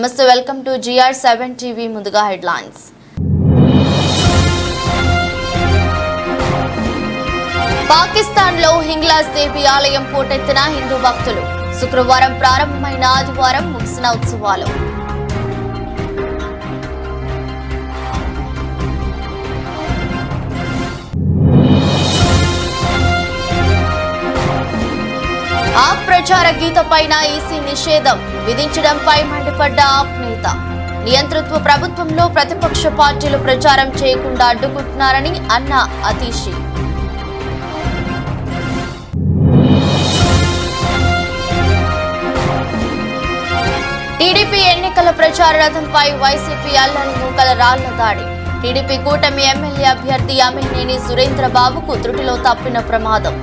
నమస్తే, welcome to GR7 TV. ముందుగా headlines. Pakistan లో హింగ్లాజ్ దేవి ఆలయం పోటెత్తిన హిందూ భక్తులు. శుక్రవారం ప్రారంభమైన ఆదివారం ముగిసిన ఉత్సవాలు. ఆప్ ప్రచార గీతపైన ఈసీ నిషేధం విధించడంపై మండిపడ్డ ఆప్ నేత. నియంతృత్వ ప్రభుత్వంలో ప్రతిపక్ష పార్టీలు ప్రచారం చేయకుండా అడ్డుకుంటున్నారని అన్న అతీషి. టీడీపీ ఎన్నికల ప్రచార రథంపై వైసీపీ అల్లరి మూకల రాళ్ల దాడి. టీడీపీ కూటమి ఎమ్మెల్యే అభ్యర్థి అమిలినేని సురేంద్రబాబుకు త్రుటిలో తప్పిన ప్రమాదం.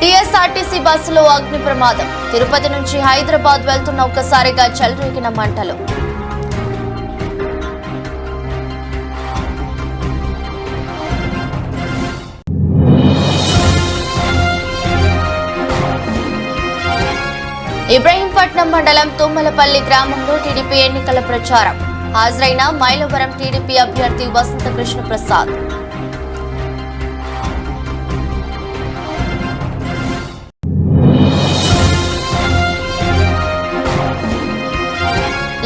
టీఎస్ఆర్టీసీ బస్సులో అగ్ని ప్రమాదం. తిరుపతి నుంచి హైదరాబాద్ వెళ్తున్న ఒక్కసారిగా చెలరేగిన మంటలు. ఇబ్రహీంపట్నం మండలం తుమ్మలపల్లి గ్రామంలో టీడీపీ ఎన్నికల ప్రచారం. హాజరైన మైలవరం టీడీపీ అభ్యర్థి వసంత కృష్ణ ప్రసాద్.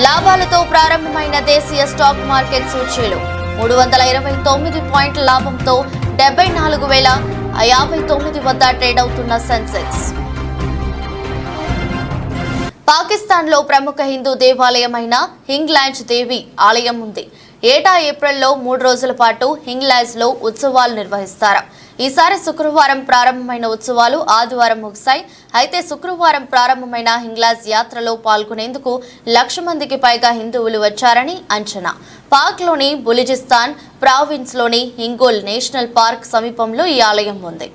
లాభాలతో ప్రారంభమైన దేశీయ స్టాక్ మార్కెట్ సూచీలు 329 పాయింట్ల లాభంతో 74,059 వద్ద ట్రేడ్ అవుతున్న సెన్సెక్స్. పాకిస్తాన్ లో ప్రముఖ హిందూ దేవాలయమైన హింగ్లాజ్ దేవి ఆలయం ఉంది. ఏటా ఏప్రిల్లో 3 రోజుల పాటు హింగ్లాజ్ లో ఉత్సవాలు నిర్వహిస్తారు. ఈసారి శుక్రవారం ప్రారంభమైన ఉత్సవాలు ఆదివారం ముగిశాయి. అయితే శుక్రవారం ప్రారంభమైన హింగ్లాజ్ యాత్రలో పాల్గొనేందుకు 1,00,000 మందికి పైగా హిందువులు వచ్చారని అంచనా. పాక్ లోని బులిజిస్తాన్ ప్రావిన్స్ లోని హింగోల్ నేషనల్ పార్క్ సమీపంలో ఈ ఆలయం ఉంది.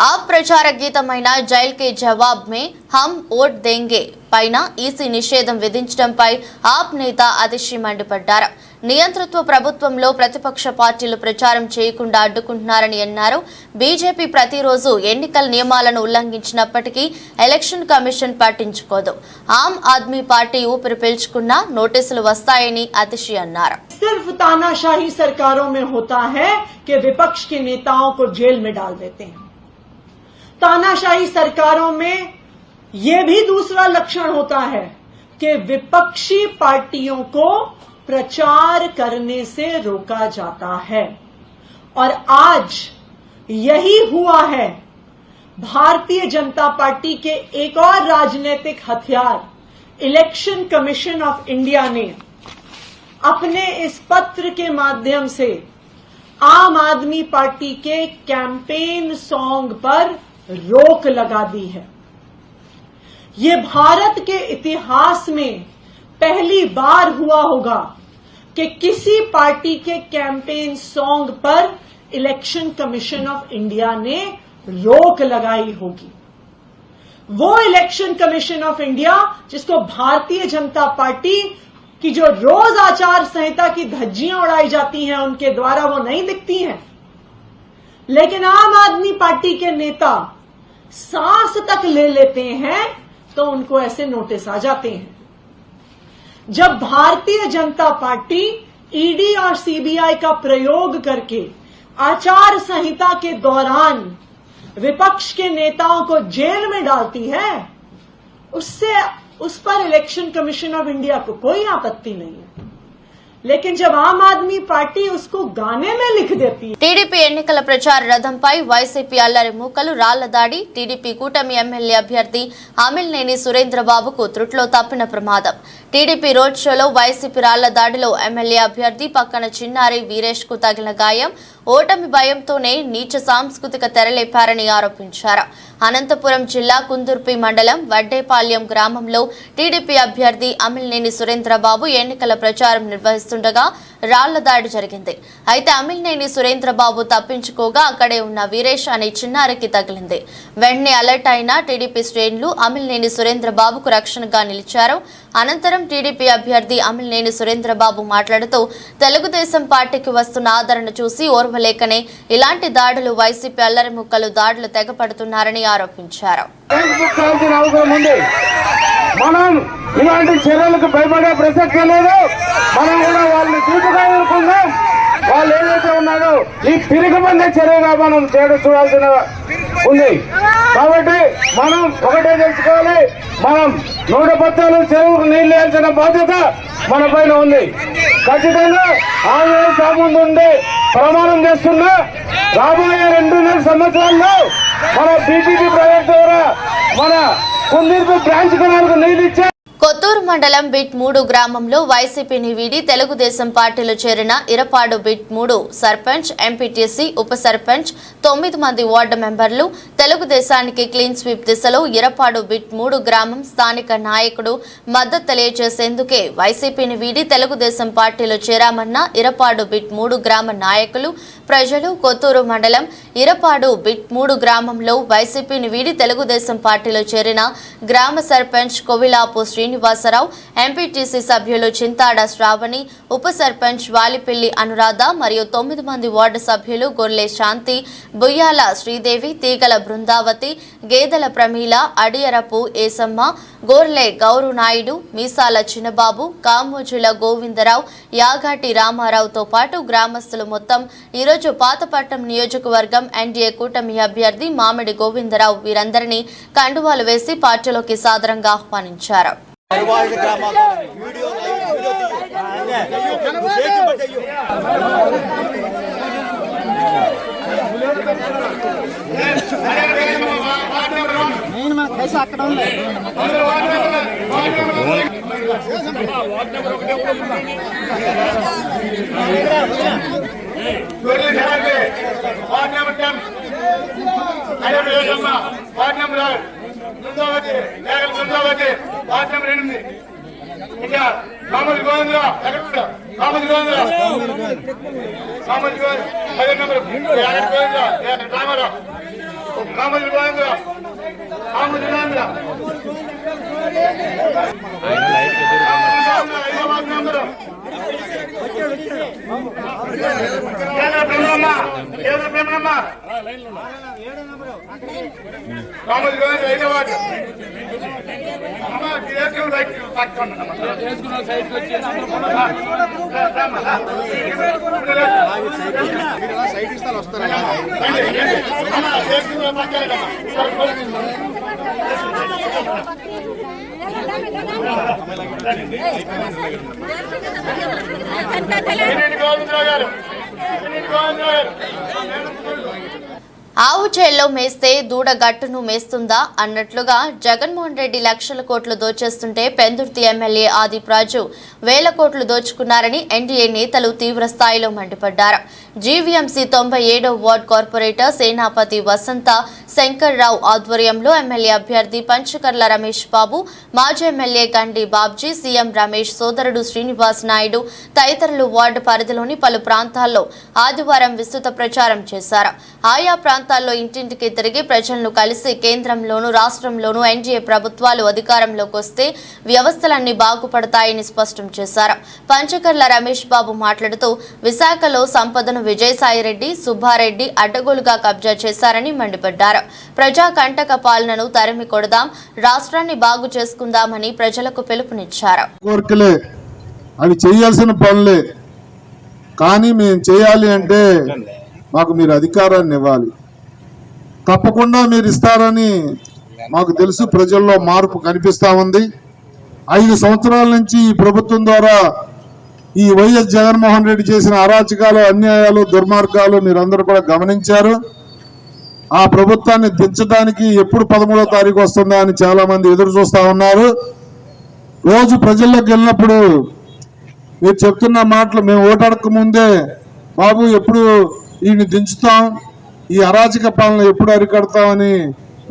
ఆప్ ప్రచార గీతమైన జైల్ కే జవాబ్ మే హమ్ ఓట్ దేంగే పైన ఈసీ నిషేధం విధించడంపై ఆప్ నేత అతిషి మండిపడ్డారు. నియంతృత్వ ప్రభుత్వంలో ప్రతిపక్ష పార్టీలు ప్రచారం చేయకుండా అడ్డుకుంటున్నారని అన్నారు. బీజేపీ ప్రతిరోజు ఎన్నికల నియమాలను ఉల్లంఘించినప్పటికీ ఎలక్షన్ కమిషన్ పట్టించుకోదు. ఆమ్ ఆద్మీ పార్టీ ఊపిరి పీల్చుకున్నా నోటీసులు వస్తాయని అతిషి అన్నారు. सिर्फ तानाशाही सरकारों में होता है कि विपक्ष के नेताओं को जेल में डाल देते हैं। तानाशाही सरकारों में यह भी दूसरा लक्षण होता है कि विपक्षी पार्टियों को प्रचार करने से रोका जाता है। और आज यही हुआ है। भारतीय जनता पार्टी के एक और राजनीतिक हथियार इलेक्शन कमीशन ऑफ इंडिया ने अपने इस पत्र के माध्यम से आम आदमी पार्टी के कैंपेन सॉन्ग पर रोक लगा दी है। ये भारत के इतिहास में पहली बार हुआ होगा कि किसी पार्टी के कैंपेन सॉन्ग पर इलेक्शन कमीशन ऑफ इंडिया ने रोक लगाई होगी। वो इलेक्शन कमीशन ऑफ इंडिया जिसको भारतीय जनता पार्टी की जो रोज आचार संहिता की धज्जियां उड़ाई जाती हैं उनके द्वारा वो नहीं दिखती हैं, लेकिन आम आदमी पार्टी के नेता सांस तक ले लेते हैं तो उनको ऐसे नोटिस आ जाते हैं। जब भारतीय जनता पार्टी ईडी और सीबीआई का प्रयोग करके आचार संहिता के दौरान विपक्ष के नेताओं को जेल में डालती है, उस पर इलेक्शन कमीशन ऑफ इंडिया को कोई आपत्ति नहीं है। लेकिन जब आम आदमी पार्टी उसको गाने में लिख देती है। టీడీపీ ఎన్నికల ప్రచార రథంపై వైసీపీ అల్లరి మూకలు రాళ్ల దాడి. టీడీపీ కూటమి ఎమ్మెల్యే అభ్యర్థి అమిలినేని సురేంద్రబాబుకు త్రుట్లో తప్పిన ప్రమాదం. టీడీపీ రోడ్ షోలో వైసీపీ రాళ్ల దాడిలో ఎమ్మెల్యే అభ్యర్థి పక్కన చిన్నారి వీరేష్ కు తగిలిన గాయం. ఓటమి భయంతోనే నీచ సాంస్కృతిక తెరలేపారని ఆరోపించారు. అనంతపురం జిల్లా కుందుర్పి మండలం వడ్డేపాల్యం గ్రామంలో టీడీపీ అభ్యర్థి అమిలినేని సురేంద్రబాబు ఎన్నికల ప్రచారం నిర్వహిస్తుండగా రాళ్ల దాడి జరిగింది. అయితే అమిలినేని సురేంద్రబాబు తప్పించుకోగా అక్కడే ఉన్న వీరేష్ అనే చిన్నారికి తగిలింది. వెంటనే అలర్ట్ అయిన టీడీపీ శ్రేణులు అమిలినేని సురేంద్రబాబుకు రక్షణగా నిలిచారు. అనంతరం టీడీపీ అభ్యర్థి అమిలినేని సురేంద్రబాబు మాట్లాడుతూ తెలుగుదేశం పార్టీకి వస్తున్న ఆదరణ చూసి ఓర్వలేకనే ఇలాంటి దాడులు వైసీపీ అల్లరి ముక్కలు దాడులు తెగపడుతున్నారని ఆరోపించారు. మనం ఇలాంటి చర్యలకు భయపడే ప్రసక్తే లేదు. మనం కూడా వాళ్ళని చూపుగా ఎదుర్కొందాం. వాళ్ళు ఏదైతే ఉన్నారో ఈ తిరిగిబందే చర్యగా మనం చూడాల్సిన ఉంది. కాబట్టి మనం ఒకటే తెలుసుకోవాలి, మనం 114 చెరువుకు నీళ్లు వేయాల్సిన బాధ్యత మన పైన ఉంది. ఖచ్చితంగా ఆంధ్ర సాముందు ఉండి ప్రమాణం చేస్తున్నా రాబోయే 2.5 సంవత్సరాల్లో మన బీజేపీ ప్రాజెక్ట్ ద్వారా మన కుందీర్పు బ్రాంచ్ కెనాల్కు నీళ్లు ఇచ్చే. కొత్తూరు మండలం బిట్ 3 గ్రామంలో వైసీపీని వీడి తెలుగుదేశం పార్టీలో చేరిన ఇరపాడు బిట్ 3 సర్పంచ్, ఎంపీటీసీ, ఉప సర్పంచ్, 9 మంది వార్డు మెంబర్లు తెలుగుదేశానికి క్లీన్ స్వీప్ దిశలో ఇరపాడు బిట్ 3 గ్రామం స్థానిక నాయకుడు మద్దతు తెలియజేసేందుకే వైసీపీని వీడి తెలుగుదేశం పార్టీలో చేరామన్న ఇరపాడు బిట్ 3 గ్రామ నాయకులు, ప్రజలు కొత్తూరు మండలం ఇరపాడు బిట్ 3 గ్రామంలో వైసీపీని వీడి తెలుగుదేశం పార్టీలో చేరిన గ్రామ సర్పంచ్ కొవిలాపు శ్రీనివాసరావు, ఎంపీటీసీ సభ్యులు చింతాడ శ్రావణి, ఉప సర్పంచ్ వాలిపిల్లి అనురాధ మరియు 9 మంది వార్డు సభ్యులు గొర్లె శాంతి, బుయ్యాల శ్రీదేవి, తీగల బృందావతి, గేదెల ప్రమీల, అడియరపు ఏసమ్మ, గోర్లె గౌరు నాయుడు, మీసాల చిన్నబాబు, కామోజుల గోవిందరావు, యాగాటి రామారావుతో పాటు గ్రామస్తులు మొత్తం ఈరోజు పాతపట్నం నియోజకవర్గం ఎన్డీఏ కూటమి అభ్యర్థి మామిడి గోవిందరావు వీరందరినీ కండువాలు వేసి పార్టీలోకి సాదరంగా ఆహ్వానించారు. ఇంకా కామల్ గోవిందరావు కామల్ గోవిందరావు 10 నెంబర్ రామారావు కామల్ గోవిందరావు కామల్ గోవిందరావు 5వ నెంబరు ప్రేమమ్మ కామల్ గోవిందరావు 5వ సైట్ ఇస్తాను వస్తారా? ఆవు చేల్లో మేస్తే దూడ గట్టును మేస్తుందా అన్నట్లుగా జగన్మోహన్ రెడ్డి లక్షల కోట్లు దోచేస్తుంటే పెందుర్తి ఎమ్మెల్యే ఆదిప్రాజు వేల కోట్లు దోచుకున్నారని ఎన్డీఏ నేతలు తీవ్ర స్థాయిలో మండిపడ్డారు. జీవీఎంసీ 97వ వార్డు కార్పొరేటర్ సేనాపతి వసంత శంకర్రావు ఆధ్వర్యంలో ఎమ్మెల్యే అభ్యర్థి పంచకర్ల రమేష్ బాబు, మాజీ ఎమ్మెల్యే గండి బాబ్జీ, సీఎం రమేష్ సోదరుడు శ్రీనివాస్ నాయుడు తదితరులు వార్డు పరిధిలోని పలు ప్రాంతాల్లో ఆదివారం విస్తృత ప్రచారం చేశారు. ఆయా ప్రాంతాల్లో ఇంటింటికి తిరిగి ప్రజలను కలిసి కేంద్రంలోనూ రాష్ట్రంలోనూ ఎన్డీఏ ప్రభుత్వాలు అధికారంలోకి వస్తే వ్యవస్థలన్నీ బాగుపడతాయని స్పష్టం చేశారు. పంచకర్ల రమేష్ బాబు మాట్లాడుతూ విశాఖలో సంపదను విజయసాయిరెడ్డి, సుబ్బారెడ్డి అడ్డగోలుగా కబ్జా చేశారని మండిపడ్డారు. ప్రజా కంటక పాలనను తరిమి కొడదాం, రాష్ట్రాన్ని బాగు చేసుకుందామని ప్రజలకు పిలుపునిచ్చారు. అవి చేయాల్సిన పనులే, కానీ మేము చేయాలి అంటే మాకు మీరు అధికారాన్ని ఇవ్వాలి. తప్పకుండా మీరు ఇస్తారని మాకు తెలుసు. ప్రజల్లో మార్పు కనిపిస్తా ఉంది. 5 సంవత్సరాల నుంచి ఈ ప్రభుత్వం ద్వారా ఈ వైఎస్ జగన్మోహన్ రెడ్డి చేసిన అరాచకాలు, అన్యాయాలు, దుర్మార్గాలు మీరందరూ కూడా గమనించారు. ఆ ప్రభుత్వాన్ని దించడానికి ఎప్పుడు 13వ తారీఖు వస్తుందా అని చాలా మంది ఎదురు చూస్తా ఉన్నారు. రోజు ప్రజల్లోకి వెళ్ళినప్పుడు మీరు చెప్తున్న మాటలు మేము ఓటాడక ముందే, బాబు ఎప్పుడు ఈయన్ని దించుతాం, ఈ అరాచక పాలన ఎప్పుడు అరికడతామని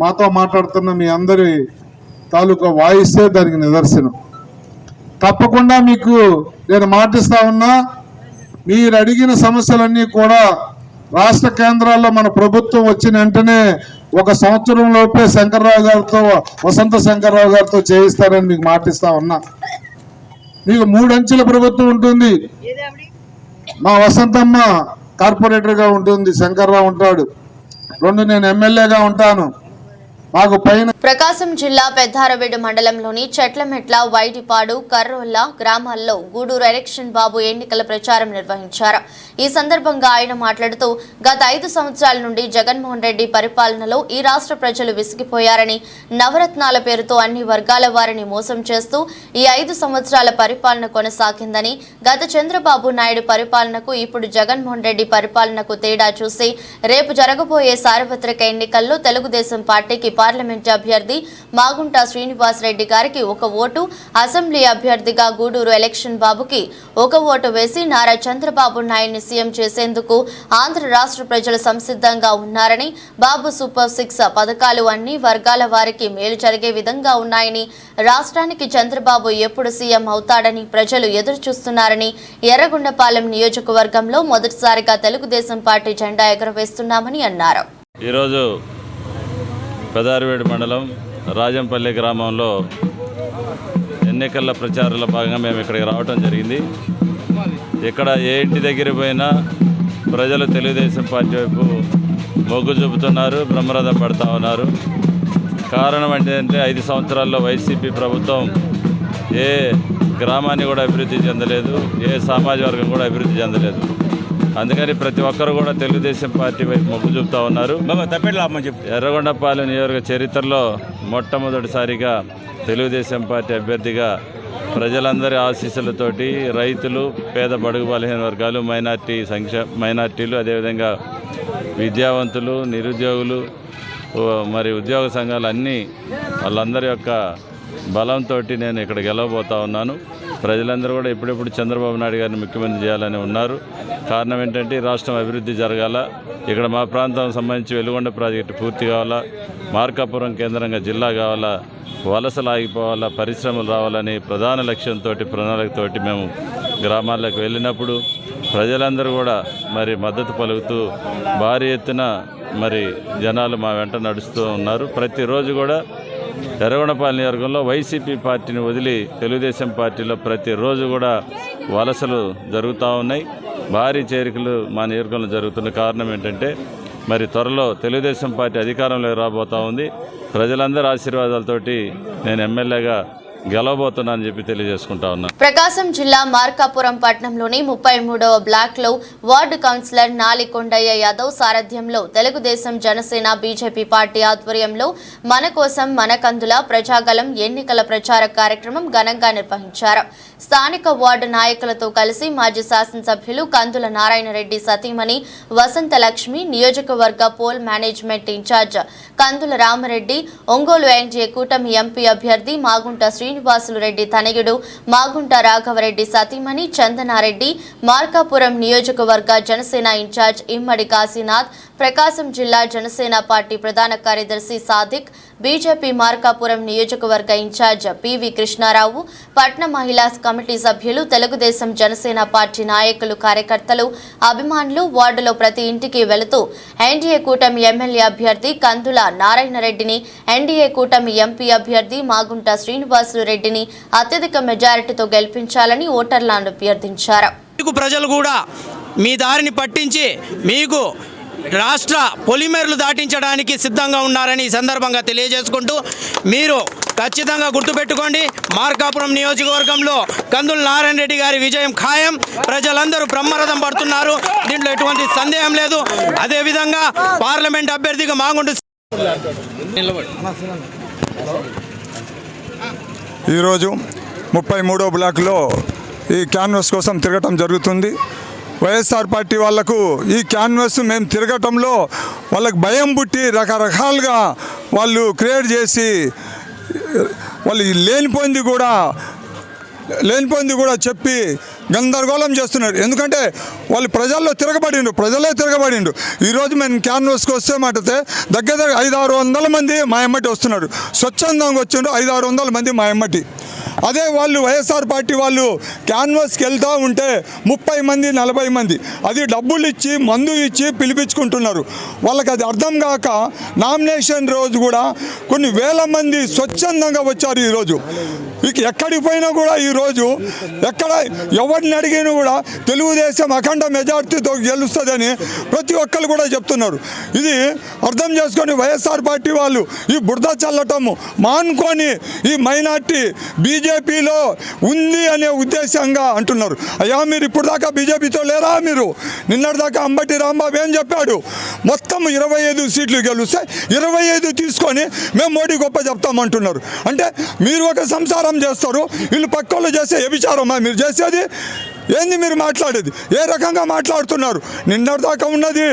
మాతో మాట్లాడుతున్న మీ అందరి తాలూకా వాయిస్తే దానికి నిదర్శనం. తప్పకుండా మీకు నేను మాటిస్తా ఉన్నా, మీరు అడిగిన సమస్యలన్నీ కూడా రాష్ట్ర కేంద్రాల్లో మన ప్రభుత్వం వచ్చిన వెంటనే 1 సంవత్సరం లోపే శంకర్రావు గారితో, వసంత శంకర్రావు గారితో చేయిస్తారని మీకు మాటిస్తా ఉన్నా. మీకు 3 అంచెల ప్రభుత్వం ఉంటుంది. మా వసంతమ్మ కార్పొరేటర్గా ఉంటుంది, శంకర్రావు ఉంటాడు, 2 నేను ఎమ్మెల్యేగా ఉంటాను. మాకు పైన ప్రకాశం జిల్లా పెద్దారవీడు మండలంలోని చెట్లమెట్ల, వైటిపాడు, కర్రోల్ల గ్రామాల్లో గూడూరు ఎలక్షన్ బాబు ఎన్నికల ప్రచారం నిర్వహించారు. ఈ సందర్భంగా ఆయన మాట్లాడుతూ, గత 5 సంవత్సరాల నుండి జగన్మోహన్ రెడ్డి పరిపాలనలో ఈ రాష్ట్ర ప్రజలు విసిగిపోయారని, నవరత్నాల పేరుతో అన్ని వర్గాల వారిని మోసం చేస్తూ ఈ 5 సంవత్సరాల పరిపాలన కొనసాగిందని, గత చంద్రబాబు నాయుడు పరిపాలనకు ఇప్పుడు జగన్మోహన్ రెడ్డి పరిపాలనకు తేడా చూసి రేపు జరగబోయే సార్వత్రిక ఎన్నికల్లో తెలుగుదేశం పార్టీకి పార్లమెంట్ అభ్యర్థి మాగుంట శ్రీనివాస్ రెడ్డి గారికి 1 ఓటు, అసెంబ్లీ అభ్యర్థిగా గూడూరు ఎలక్షన్ బాబుకి 1 ఓటు వేసి నారా చంద్రబాబు నాయుడిని సీఎం చేసేందుకు ఆంధ్ర రాష్ట్ర ప్రజలు సంసిద్ధంగా ఉన్నారని, బాబు సూపర్ 6 పథకాలు అన్ని వర్గాల వారికి మేలు జరిగే విధంగా ఉన్నాయని, రాష్ట్రానికి చంద్రబాబు ఎప్పుడు సీఎం అవుతాడని ప్రజలు ఎదురు చూస్తున్నారని, ఎర్రగొండపాలెం నియోజకవర్గంలో మొదటిసారిగా తెలుగుదేశం పార్టీ జెండా ఎగురవేస్తున్నామని అన్నారు. ఈరోజు పెదారవేడు మండలం రాజంపల్లి గ్రామంలో ఎన్నికల ప్రచారంలో భాగంగా మేము ఇక్కడికి రావడం జరిగింది. ఇక్కడ ఏ ఇంటి దగ్గర పోయినా ప్రజలు తెలుగుదేశం పార్టీ వైపు మొగ్గు చూపుతున్నారు, బ్రహ్మరథం పడుతూ ఉన్నారు. కారణం ఏంటంటే 5 సంవత్సరాల్లో వైసీపీ ప్రభుత్వం ఏ గ్రామాన్ని కూడా అభివృద్ధి చెందలేదు, ఏ సామాజిక వర్గం కూడా అభివృద్ధి చెందలేదు. అందుకని ప్రతి ఒక్కరు కూడా తెలుగుదేశం పార్టీ వైపు మొగ్గు చూపుతూ ఉన్నారు. ఎర్రగొండపాలెం నియోజక చరిత్రలో మొట్టమొదటిసారిగా తెలుగుదేశం పార్టీ అభ్యర్థిగా ప్రజలందరి ఆశీస్సులతోటి రైతులు, పేద బడుగు బలహీన వర్గాలు, మైనార్టీలు, అదేవిధంగా విద్యావంతులు, నిరుద్యోగులు, మరి ఉద్యోగ సంఘాలు అన్నీ వాళ్ళందరి యొక్క బలంతో నేను ఇక్కడ గెలవబోతా ఉన్నాను. ప్రజలందరూ కూడా ఎప్పుడెప్పుడు చంద్రబాబు నాయుడు గారిని ముఖ్యమంత్రి చేయాలని ఉన్నారు. కారణం ఏంటంటే రాష్ట్రం అభివృద్ధి జరగాల, ఇక్కడ మా ప్రాంతం సంబంధించి వెలుగొండ ప్రాజెక్టు పూర్తి కావాలా, మార్కాపురం కేంద్రంగా జిల్లా కావాలా, వలసలు ఆగిపోవాలా, పరిశ్రమలు రావాలని ప్రధాన లక్ష్యంతో, ప్రణాళికతోటి మేము గ్రామాల్లోకి వెళ్ళినప్పుడు ప్రజలందరూ కూడా మరి మద్దతు పలుకుతూ భారీ ఎత్తున మరి జనాలు మా వెంట నడుస్తూ ఉన్నారు. ప్రతిరోజు కూడా ఎర్రగొండపాలెం నియోజకవర్గంలో వైసీపీ పార్టీని వదిలి తెలుగుదేశం పార్టీలో ప్రతిరోజు కూడా వలసలు జరుగుతూ ఉన్నాయి. భారీ చేరికలు మా నియోజకవర్గంలో జరుగుతున్న కారణం ఏంటంటే మరి త్వరలో తెలుగుదేశం పార్టీ అధికారంలోకి రాబోతూ ఉంది. ప్రజలందరి ఆశీర్వాదాలతోటి నేను ఎమ్మెల్యేగా గెలవబోతున్నానని చెప్పి తెలియజేసుకుంటా ఉన్నా. ప్రకాశం జిల్లా మార్కాపురం పట్టణంలోని 33వ బ్లాక్ లో వార్డు కౌన్సిలర్ నాలికొండయ్య యాదవ్ సారథ్యంలో తెలుగుదేశం, జనసేన, బీజేపీ పార్టీ ఆధ్వర్యంలో మన కోసం మన కందుల ప్రజాగలం ఎన్నికల ప్రచార కార్యక్రమం ఘనంగా నిర్వహించారు. స్థానిక వార్డు నాయకులతో కలిసి మాజీ శాసనసభ్యులు కందుల నారాయణ రెడ్డి సతీమణి వసంత లక్ష్మి, నియోజకవర్గ పోల్ మేనేజ్మెంట్ ఇన్ఛార్జ్ కందుల రామరెడ్డి, ఒంగోలు ఎన్డీఏ కూటమి ఎంపీ అభ్యర్థి మాగుంట శ్రీనివాసులు రెడ్డి తనయుడు మాగుంట రాఘవరెడ్డి సతీమణి చందనారెడ్డి, మార్కాపురం నియోజకవర్గ జనసేన ఇన్ఛార్జ్ ఇమ్మడి కాశీనాథ్, ప్రకాశం జిల్లా జనసేన పార్టీ ప్రధాన కార్యదర్శి సాదిక్, బీజేపీ మార్కాపురం నియోజకవర్గ ఇన్ఛార్జ్ పివి కృష్ణారావు, పట్న మహిళా కమిటీ సభ్యులు, తెలుగుదేశం జనసేన పార్టీ నాయకులు, కార్యకర్తలు, అభిమానులు వార్డులో ప్రతి ఇంటికి వెళుతూ ఎన్డీఏ కూటమి ఎమ్మెల్యే అభ్యర్థి కందుల నారాయణ రెడ్డిని, ఎన్డీఏ కూటమి ఎంపీ అభ్యర్థి మాగుంట శ్రీనివాసులు రెడ్డిని అత్యధిక మెజారిటీతో గెలిపించాలని ఓటర్లను అభ్యర్థించారు. ప్రజలు కూడా మీ దారిని పట్టించి మీకు రాష్ట్ర పొలిమేరలు దాటించడానికి సిద్ధంగా ఉన్నారని ఈ సందర్భంగా తెలియజేసుకుంటూ, మీరు ఖచ్చితంగా గుర్తుపెట్టుకోండి, మార్కాపురం నియోజకవర్గంలో కందుల నారాయణ రెడ్డి గారి విజయం ఖాయం. ప్రజలందరూ బ్రహ్మరథం పడుతున్నారు, దీంట్లో ఎటువంటి సందేహం లేదు. అదేవిధంగా పార్లమెంట్ అభ్యర్థిగా మాగుంట ఈరోజు 33వ బ్లాక్లో ఈ క్యాన్వాస్ కోసం తిరగటం జరుగుతుంది. వైఎస్ఆర్ పార్టీ వాళ్లకు ఈ క్యాన్వాస్ మేము తిరగటంలో వాళ్ళకి భయం పుట్టి రకరకాలుగా వాళ్ళు క్రియేట్ చేసి వాళ్ళు లేనిపోయింది కూడా చెప్పి గందరగోళం చేస్తున్నారు. ఎందుకంటే వాళ్ళు ప్రజలే తిరగబడిండు. ఈరోజు మేము క్యాన్వాస్కి వస్తే మాటితే దగ్గర 500-600 మంది మా ఎమ్మటి వస్తున్నారు. స్వచ్ఛందంగా వచ్చిండ్రు 500-600 మంది మా ఎమ్మటి. అదే వాళ్ళు వైఎస్ఆర్ పార్టీ వాళ్ళు క్యాన్వాస్కి వెళ్తూ ఉంటే 30 మంది 40 మంది అది డబ్బులు ఇచ్చి మందు ఇచ్చి పిలిపించుకుంటున్నారు. వాళ్ళకి అది అర్థం కాక నామినేషన్ రోజు కూడా కొన్ని వేల మంది స్వచ్ఛందంగా వచ్చారు. ఈరోజు ఎక్కడికి పోయినా కూడా ఈరోజు ఎక్కడ ఎవరిని అడిగినా కూడా తెలుగుదేశం అఖండ మెజార్టీతో గెలుస్తుందని ప్రతి ఒక్కరు కూడా చెప్తున్నారు. ఇది అర్థం చేసుకొని వైఎస్ఆర్ పార్టీ వాళ్ళు ఈ బురద చల్లటము మానుకొని ఈ మైనార్టీ బీజేపీలో ఉంది అనే ఉద్దేశంగా అంటున్నారు. అయ్యా మీరు ఇప్పుడు దాకా బీజేపీతో లేరా? మీరు నిన్నటిదాకా అంబటి రాంబాబు ఏం చెప్పాడు? మొత్తం 25 సీట్లు గెలుస్తే 25 తీసుకొని మేము మోడీ గొప్ప చెప్తామంటున్నారు. అంటే మీరు ఒక సంసారం చేస్తారు, వీళ్ళు పక్కోళ్ళు చేసే వ్యభిచారమా మీరు చేసేది? ఏంది మీరు మాట్లాడేది? ఏ రకంగా మాట్లాడుతున్నారు? నిన్నటిదాకా ఉన్నది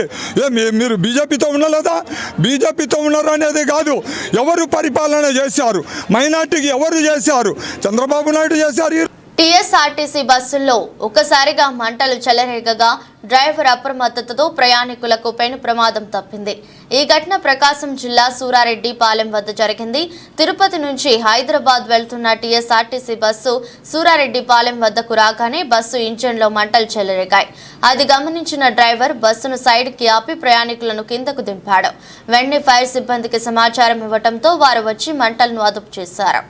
మీరు బీజేపీతో ఉండలేదా? బీజేపీతో ఉన్నారు అనేది కాదు, ఎవరు పరిపాలన చేశారు, మైనార్టీకి ఎవరు చేశారు? చంద్రబాబు నాయుడు చేశారు. టీఎస్ఆర్టీసీ బస్సుల్లో ఒక్కసారిగా మంటలు చెలరేగగా డ్రైవర్ అప్రమత్తతతో ప్రయాణికులకు పెను ప్రమాదం తప్పింది. ఈ ఘటన ప్రకాశం జిల్లా సూరారెడ్డిపాలెం వద్ద జరిగింది. తిరుపతి నుంచి హైదరాబాద్ వెళ్తున్న టీఎస్ఆర్టీసీ బస్సు సూరారెడ్డిపాలెం వద్దకు రాగానే బస్సు ఇంజన్లో మంటలు చెలరేగాయి. అది గమనించిన డ్రైవర్ బస్సును సైడ్కి ఆపి ప్రయాణికులను కిందకు దింపాడు. వెంటనే ఫైర్ సిబ్బందికి సమాచారం ఇవ్వడంతో వారు వచ్చి మంటలను అదుపు చేశారు.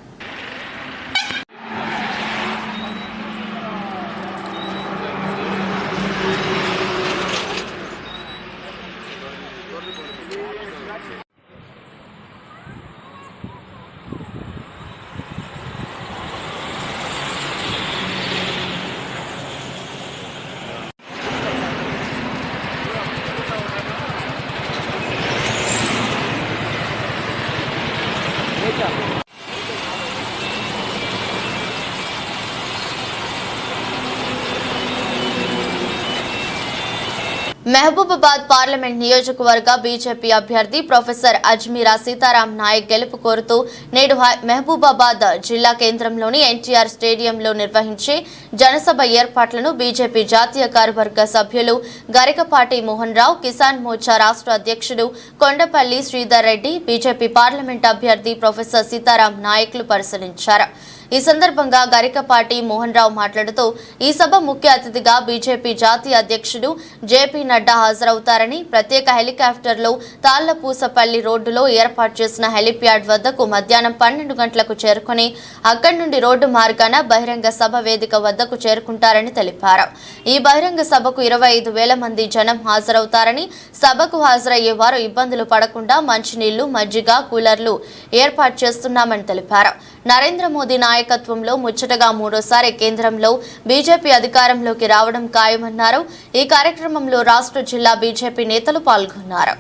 మహబూబాబాద్ పార్లమెంట్ నియోజకవర్గ బీజేపీ అభ్యర్థి ప్రొఫెసర్ అజ్మీరా సీతారాం నాయక్ గెలుపు కోరుతూ నేడు మహబూబాబాద్ జిల్లా కేంద్రంలోని ఎన్టీఆర్ స్టేడియంలో నిర్వహించే జనసభ ఏర్పాట్లను బీజేపీ జాతీయ కార్యవర్గ సభ్యులు గరికపాటి మోహన్ రావు, కిసాన్ మోర్చా రాష్ట్ర అధ్యక్షుడు కొండపల్లి శ్రీధర్ రెడ్డి, బీజేపీ పార్లమెంట్ అభ్యర్థి ప్రొఫెసర్ సీతారాం నాయక్లు పరిశీలించారు. ఈ సందర్భంగా గరికపాటి మోహన్ రావు మాట్లాడుతూ ఈ సభ ముఖ్య అతిథిగా బీజేపీ జాతీయ అధ్యక్షుడు జేపీ నడ్డా హాజరవుతారని, ప్రత్యేక హెలికాప్టర్లో తాళ్లపూసపల్లి రోడ్డులో ఏర్పాటు చేసిన హెలిప్యాడ్ వద్దకు మధ్యాహ్నం 12 గంటలకు చేరుకుని అక్కడి నుండి రోడ్డు మార్గాన బహిరంగ సభ వేదిక వద్దకు చేరుకుంటారని తెలిపారు. ఈ బహిరంగ సభకు 25,000 మంది జనం హాజరవుతారని, సభకు హాజరయ్యే వారు ఇబ్బందులు పడకుండా మంచినీళ్లు, మజ్జిగ, కూలర్లు ఏర్పాటు చేస్తున్నామని తెలిపారు. నరేంద్ర మోదీ నాయకత్వంలో ముచ్చటగా 3వ కేంద్రంలో బీజేపీ అధికారంలోకి రావడం ఖాయమన్నారు. ఈ కార్యక్రమంలో రాష్ట్ర జిల్లా బీజేపీ నేతలు పాల్గొన్నారు.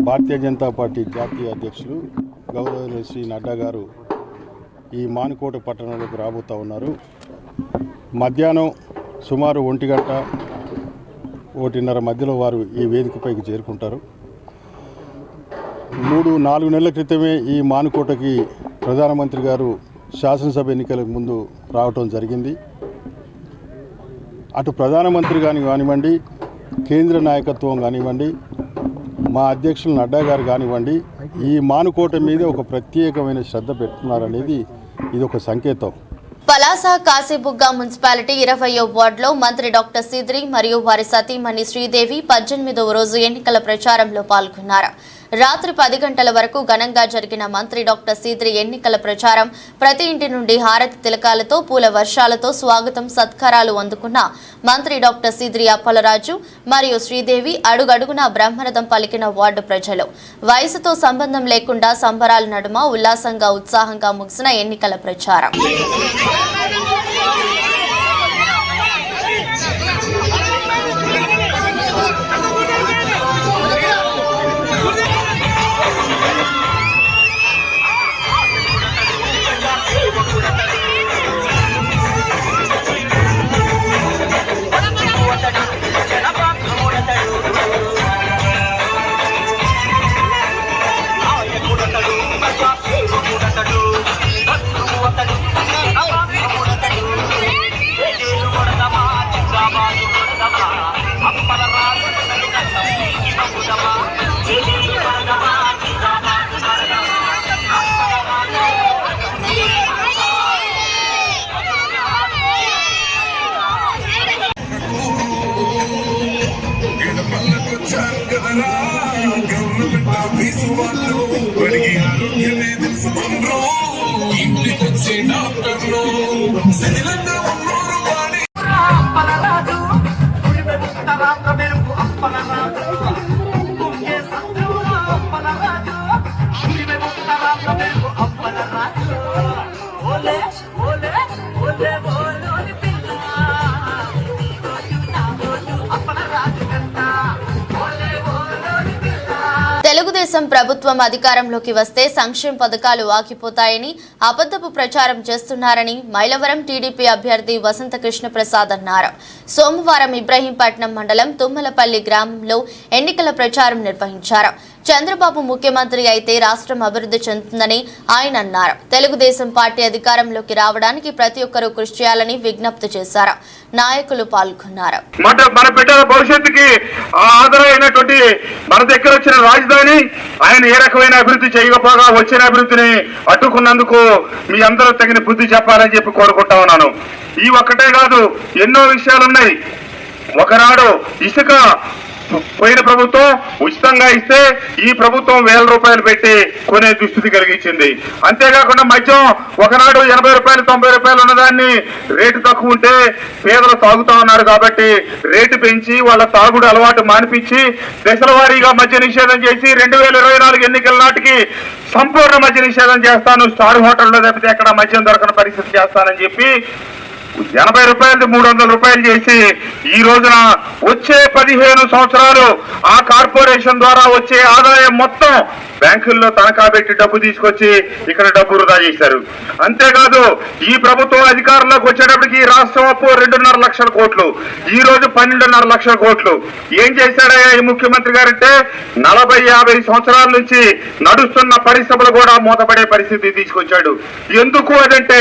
భారతీయ జనతా పార్టీ జాతీయ అధ్యక్షులు గౌరవనీయ శ్రీ నడ్డా గారు ఈ మానుకోట పట్టణంలోకి రాబోతూ ఉన్నారు. మధ్యాహ్నం సుమారు 1 గంట 1:30 మధ్యలో వారు ఈ వేదికపైకి చేరుకుంటారు. 3-4 నెలల క్రితమే ఈ మానుకోటకి ప్రధానమంత్రి గారు శాసనసభ ఎన్నికలకు ముందు రావటం జరిగింది. అటు ప్రధానమంత్రి కానివ్వండి, కేంద్ర నాయకత్వం కానివ్వండి, మా అధ్యక్షులు నడ్డా గారు కానివ్వండి, ఈ మానుకోట మీద ఒక ప్రత్యేకమైన శ్రద్ధ పెడుతున్నారనేది ఇది ఒక సంకేతం. పలాస కాశీబుగ్గ మున్సిపాలిటీ 20వ వార్డులో మంత్రి డాక్టర్ సీద్రి మరియు వారి సతీమణి శ్రీదేవి 18వ రోజు ఎన్నికల ప్రచారంలో పాల్గొన్నారు. రాత్రి 10 గంటల వరకు ఘనంగా జరిగిన మంత్రి డాక్టర్ సీద్రి ఎన్నికల ప్రచారం ప్రతి ఇంటి నుండి హారతి తిలకాలతో పూల వర్షాలతో స్వాగతం సత్కారాలు అందుకున్న మంత్రి డాక్టర్ సీద్రి అప్పలరాజు మరియు శ్రీదేవి అడుగడుగునా బ్రహ్మరథం పలికిన వార్డు ప్రజలు వయసుతో సంబంధం లేకుండా సంబరాల నడుమ ఉల్లాసంగా ఉత్సాహంగా ముగిసిన ఎన్నికల ప్రచారం. తెలుగుదేశం ప్రభుత్వం అధికారంలోకి వస్తే సంక్షేమ పథకాలు ఆగిపోతాయని అబద్ధపు ప్రచారం చేస్తున్నారని మైలవరం టీడీపీ అభ్యర్థి వసంత కృష్ణ ప్రసాద్ అన్నారు. సోమవారం ఇబ్రహీంపట్నం మండలం తుమ్మలపల్లి గ్రామంలో ఎన్నికల ప్రచారం నిర్వహించారు. చంద్రబాబు ముఖ్యమంత్రి అయితే రాష్ట్రం అభివృద్ధి చెందుతుందని ఆయన అన్నారు. తెలుగుదేశం పార్టీ అధికారంలోకి రావడానికి ప్రతి ఒక్కరూ కృషి చేయాలని విజ్ఞప్తి చేశారు. నాయకులు పాల్గొన్నారు. మన బిడ్డల భవిష్యత్తుకి ఆధారమైనటువంటి మన దగ్గర వచ్చిన రాజధాని ఆయన ఏ రకమైన అభివృద్ధి చేయకపోగా వచ్చిన అభివృద్ధిని అడ్డుకున్నందుకు మీ అందరూ తగిన బుద్ధి చెప్పాలని చెప్పి కోరుకుంటా ఉన్నాను. ఈ ఒక్కటే కాదు, ఎన్నో విషయాలున్నాయి. ఒకనాడు ఇసుక పోయిన ప్రభుత్వం ఉచితంగా ఇస్తే ఈ ప్రభుత్వం 1000 రూపాయలు పెట్టి కొనే దుస్థితి కలిగించింది. అంతేకాకుండా మద్యం ఒకనాడు 80 రూపాయలు 90 రూపాయలు ఉన్నదాన్ని రేటు తక్కువ ఉంటే పేదలు తాగుతా ఉన్నారు కాబట్టి రేటు పెంచి వాళ్ళ తాగుడు అలవాటు మానిపించి దశల వారీగా మద్య నిషేధం చేసి 2024 ఎన్నికల నాటికి సంపూర్ణ మద్య నిషేధం చేస్తాను, స్టార్ హోటల్లో తప్పితే ఎక్కడ మద్యం దొరకని పరిస్థితి చేస్తానని చెప్పి 80 రూపాయలు 300 రూపాయలు చేసి ఈ రోజున వచ్చే 15 సంవత్సరాలు ఆ కార్పొరేషన్ ద్వారా వచ్చే ఆదాయం మొత్తం బ్యాంకుల్లో తనఖా పెట్టి డబ్బు తీసుకొచ్చి ఇక్కడ డబ్బు వృధా చేశారు. అంతేకాదు ఈ ప్రభుత్వం అధికారంలోకి వచ్చేటప్పటికి రాష్ట్రం అప్పు 2.5 లక్షల కోట్లు, ఈ రోజు 12.5 లక్షల కోట్లు. ఏం చేశాడయ్యా ఈ ముఖ్యమంత్రి గారంటే 40-50 సంవత్సరాల నుంచి నడుస్తున్న పరిశ్రమలు కూడా మూతపడే పరిస్థితి తీసుకొచ్చాడు. ఎందుకు అదంటే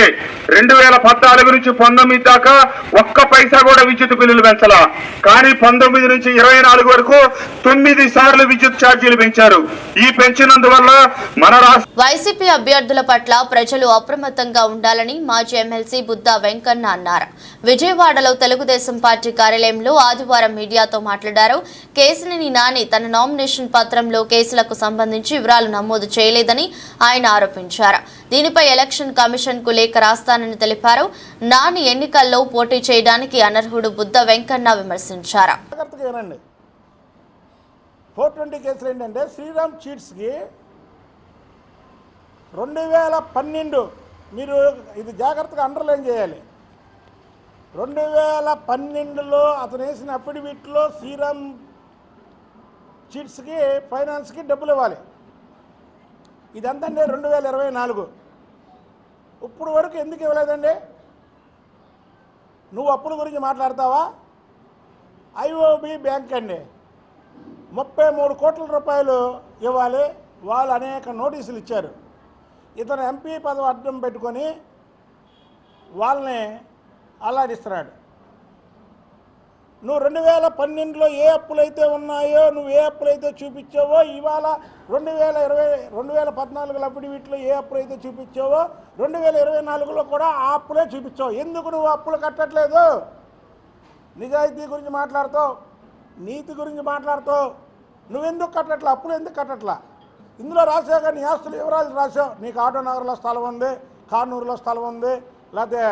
2014 నుంచి 19 దాకా ఒక్క పైసా కూడా విద్యుత్ బిల్లులు పెంచలా, కానీ 19 నుంచి 24 వరకు 9 సార్లు విద్యుత్ ఛార్జీలు పెంచారు. ఈ పెంచినందువల్ల మన వైసీపీ అభ్యర్థుల పట్ల ప్రజలు అప్రమత్తంగా ఉండాలని మాజీ ఎమ్మెల్సీ బుద్దా వెంకన్న అన్నారు. విజయవాడలో తెలుగుదేశం పార్టీ కార్యాలయంలో ఆదివారం మీడియాతో మాట్లాడారు. కేసినేని నాని తన నామినేషన్ పత్రంలో కేసులకు సంబంధించి వివరాలు నమోదు చేయలేదని ఆయన ఆరోపించారు. దీనిపై ఎలక్షన్ కమిషన్ కు లేఖ రాస్తానని తెలిపారు. నాని ఎన్నికల్లో పోటీ చేయడానికి అనర్హుడు బుద్దా వెంకన్న విమర్శించారు. 420 కేసులు ఏంటంటే శ్రీరామ్ చీట్స్కి 2012 మీరు ఇది జాగ్రత్తగా అండర్లైన్ చేయాలి. 2012లో అతను వేసిన అఫిడవిట్లో శ్రీరామ్ చీట్స్కి ఫైనాన్స్కి డబ్బులు ఇవ్వాలి. ఇదంతా 2024. ఇప్పుడు వరకు ఎందుకు ఇవ్వలేదండి? నువ్వు అప్పుల గురించి మాట్లాడతావా? ఐఓబి బ్యాంక్ అండి 33 కోట్ల రూపాయలు ఇవ్వాలి. వాళ్ళు అనేక నోటీసులు ఇచ్చారు. ఇతను ఎంపీ పదవి అడ్డం పెట్టుకొని వాళ్ళని అల్లాడిస్తున్నాడు. నువ్వు 2012లో ఏ అప్పులైతే ఉన్నాయో, నువ్వు ఏ అప్పులైతే చూపించావో, ఇవాళ 2014 అఫిడవిట్లో ఏ అప్పులైతే చూపించావో 2024లో కూడా ఆ అప్పులే చూపించావు. ఎందుకు నువ్వు అప్పులు కట్టట్లేదు? నిజాయితీ గురించి మాట్లాడుతావు, నీతి గురించి మాట్లాడుతావు, నువ్వెందుకు కట్టట్లా? అప్పులు ఎందుకు కట్టట్లా? ఇందులో రాసావు నీ ఆస్తులు వివరాలు రాసావు. నీకు ఆటోనగర్లో స్థలం ఉంది, కానూరులో స్థలం ఉంది, లేకపోతే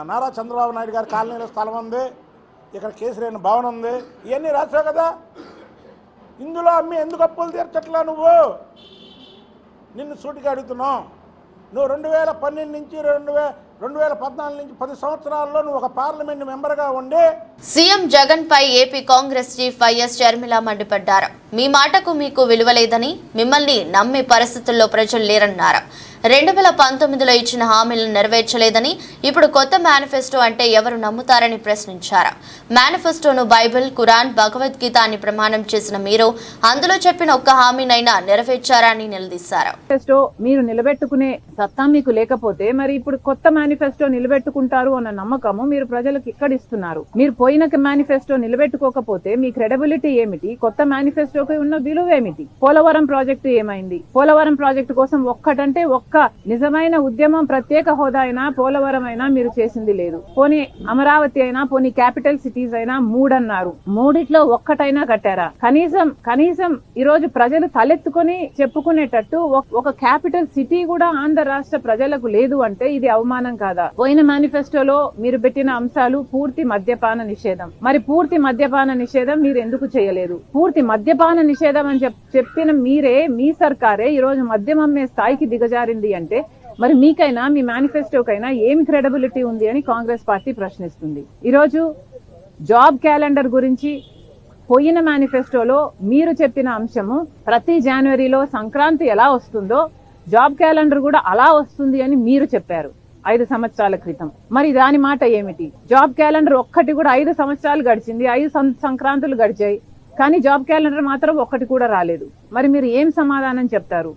నారా చంద్రబాబు నాయుడు గారి కాలనీలో స్థలం ఉంది, ఇక్కడ కేసీఆర్ భవన్ ఉంది, ఇవన్నీ రాసావు కదా. ఇందులో అమ్మి ఎందుకు అప్పులు తీర్చట్లా నువ్వు? నిన్ను సూటిగా అడుగుతున్నావు. నువ్వు 2012 నుంచి 2014 నుంచి 10 సంవత్సరాల్లో నువ్వు ఒక పార్లమెంట్ మెంబర్గా ఉండి సీఎం జగన్ పై AP Congress chief YS Sharmila మండిపడ్డారు. మీ మాటకు మీకు విలువ లేదని, మిమ్మల్ని నమ్మే పరిస్థితుల్లో ప్రజలు లేరన్నారు. 2019లో ఇచ్చిన హామీలను నెరవేర్చలేదని, ఇప్పుడు కొత్త మేనిఫెస్టో అంటే ఎవరు నమ్ముతారని ప్రశ్నించారు. మేనిఫెస్టోను బైబిల్, ఖురాన్, భగవద్గీత అని ప్రమాణం చేసిన మీరు అందులో చెప్పిన ఒక్క హామీనైనా నెరవేర్చారని నిలదీశారు. మేనిఫెస్టో మీరు నిలబెట్టుకునే సత్తా మీకు లేకపోతే మరి ఇప్పుడు కొత్త మేనిఫెస్టో నిలబెట్టుకుంటారు అన్న నమ్మకము మీరు ప్రజలకు ఇక్కడ ఇస్తున్నారు. మీరు పోయిన మేనిఫెస్టో నిలబెట్టుకోకపోతే మీ క్రెడిబిలిటీ ఏమిటి? కొత్త మేనిఫెస్టోకి ఉన్న విలువ ఏమిటి? పోలవరం ప్రాజెక్టు ఏమైంది? పోలవరం ప్రాజెక్టు కోసం ఒక్కటంటే ఒక్క నిజమైన ఉద్యమం, ప్రత్యేక హోదా అయినా, పోలవరం అయినా మీరు చేసింది లేదు. పోనీ అమరావతి అయినా, పోనీ క్యాపిటల్ సిటీస్ అయినా 3 అన్నారు. 3 ఒక్కటైనా కట్టారా? కనీసం ఈ రోజు ప్రజలు తలెత్తుకొని చెప్పుకునేటట్టు ఒక క్యాపిటల్ సిటీ కూడా ఆంధ్ర రాష్ట్ర ప్రజలకు లేదు అంటే ఇది అవమానం కాదా? పోయిన మేనిఫెస్టోలో మీరు పెట్టిన అంశాలు పూర్తి మద్యపాన నిషేధం. మరి పూర్తి మద్యపాన నిషేధం మీరు ఎందుకు చేయలేదు? పూర్తి మద్యపాన నిషేధం అని చెప్పిన మీరే, మీ సర్కారే ఈ రోజు మద్యం అమ్మే స్థాయికి దిగజారింది అంటే మరి మీకైనా, మీ మేనిఫెస్టోకైనా ఏమి క్రెడిబిలిటీ ఉంది అని కాంగ్రెస్ పార్టీ ప్రశ్నిస్తుంది. ఈరోజు జాబ్ క్యాలెండర్ గురించి పోయిన మేనిఫెస్టోలో మీరు చెప్పిన అంశము ప్రతి జనవరిలో సంక్రాంతి ఎలా వస్తుందో జాబ్ క్యాలెండర్ కూడా అలా వస్తుంది అని మీరు చెప్పారు 5 సంవత్సరాల క్రితం. మరి దాని మాట ఏమిటి? జాబ్ క్యాలెండర్ ఒక్కటి కూడా 5 సంవత్సరాలు గడిచింది, 5 సంక్రాంతులు గడిచాయి, కానీ జాబ్ క్యాలెండర్ మాత్రం ఒక్కటి కూడా రాలేదు. మరి మీరు ఏం సమాధానం చెప్తారు?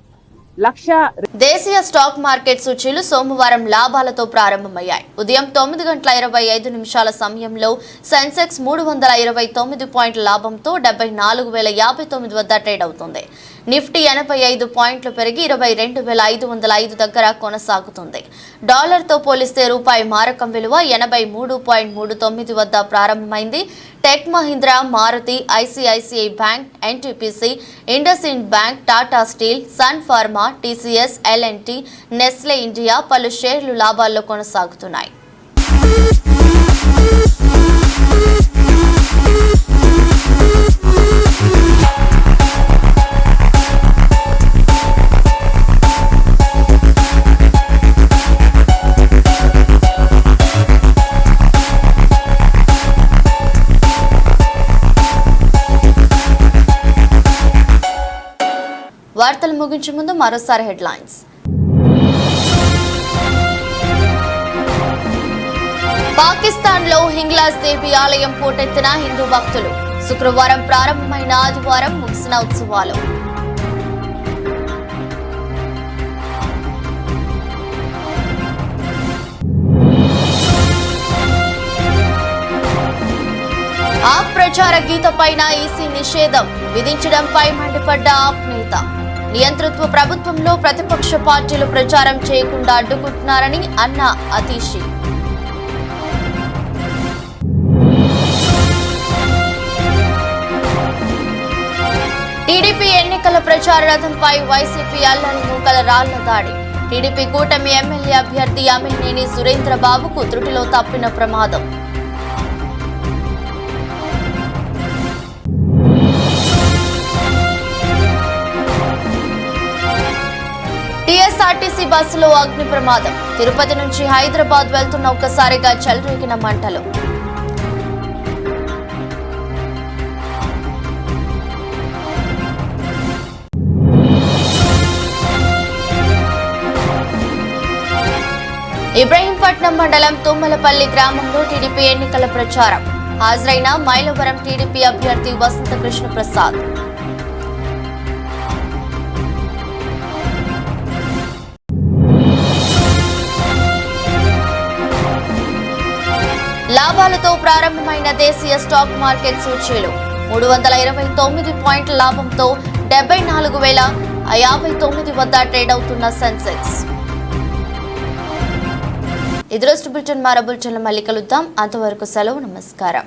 దేశీయ స్టాక్ మార్కెట్ సూచీలు సోమవారం లాభాలతో ప్రారంభమయ్యాయి. ఉదయం 9:25 సమయంలో సెన్సెక్స్ 329 పాయింట్ల లాభంతో 74,059 వద్ద ట్రేడ్ అవుతుంది. నిఫ్టీ 85 పాయింట్లు పెరిగి 22,505 దగ్గర కొనసాగుతుంది. డాలర్తో పోలిస్తే రూపాయి మారకం విలువ 83.39 వద్ద ప్రారంభమైంది. Tech Mahindra, Maruti, ICICI Bank, NTPC, IndusInd Bank, Tata Steel, Sun Pharma, TCS, LNT, Nestle India పలు షేర్లు లాభాల్లో కొనసాగుతున్నాయి. వార్తలు ముగించే ముందు మరోసారి హెడ్లైన్స్. పాకిస్తాన్లో హింగ్లాజ్ దేవి ఆలయం పోటెత్తిన హిందూ భక్తులు. శుక్రవారం ప్రారంభమైన ఆదివారం ముగిసిన ఉత్సవాలు. ఆప్ ప్రచార గీతపైన ఈసీ నిషేధం విధించడంపై మండిపడ్డ ఆప్ నేత. నియంతృత్వ ప్రభుత్వంలో ప్రతిపక్ష పార్టీలు ప్రచారం చేయకుండా అడ్డుకుంటున్నారని అన్న అతీషి. టీడీపీ ఎన్నికల ప్రచార రథంపై వైసీపీ అల్లరి మూకల రాళ్ల దాడి. టీడీపీ కూటమి ఎమ్మెల్యే అభ్యర్థి అమినేని సురేంద్రబాబుకు త్రుటిలో తప్పిన ప్రమాదం. టీఎస్ఆర్టీసీ బస్సులో అగ్ని ప్రమాదం. తిరుపతి నుంచి హైదరాబాద్ వెళ్తున్న ఒక్కసారిగా చెలరేగిన మంటలు. ఇబ్రహీంపట్నం మండలం తుమ్మలపల్లి గ్రామంలో టీడీపీ ఎన్నికల ప్రచారం. హాజరైన మైలవరం టీడీపీ అభ్యర్థి వసంత కృష్ణ ప్రసాద్. లాభాల లాభాలతో ప్రారంభమైన దేశీయ స్టాక్ మార్కెట్ సూచీలు 329 పాయింట్ల లాభంతో 74,059 వద్ద ట్రేడ్ అవుతున్న సెన్సెక్స్. ఇది రోజు బులెటిన్. మరో బులెటిన్లో మళ్ళీ కలుద్దాం. అంతవరకు సెలవు. నమస్కారం.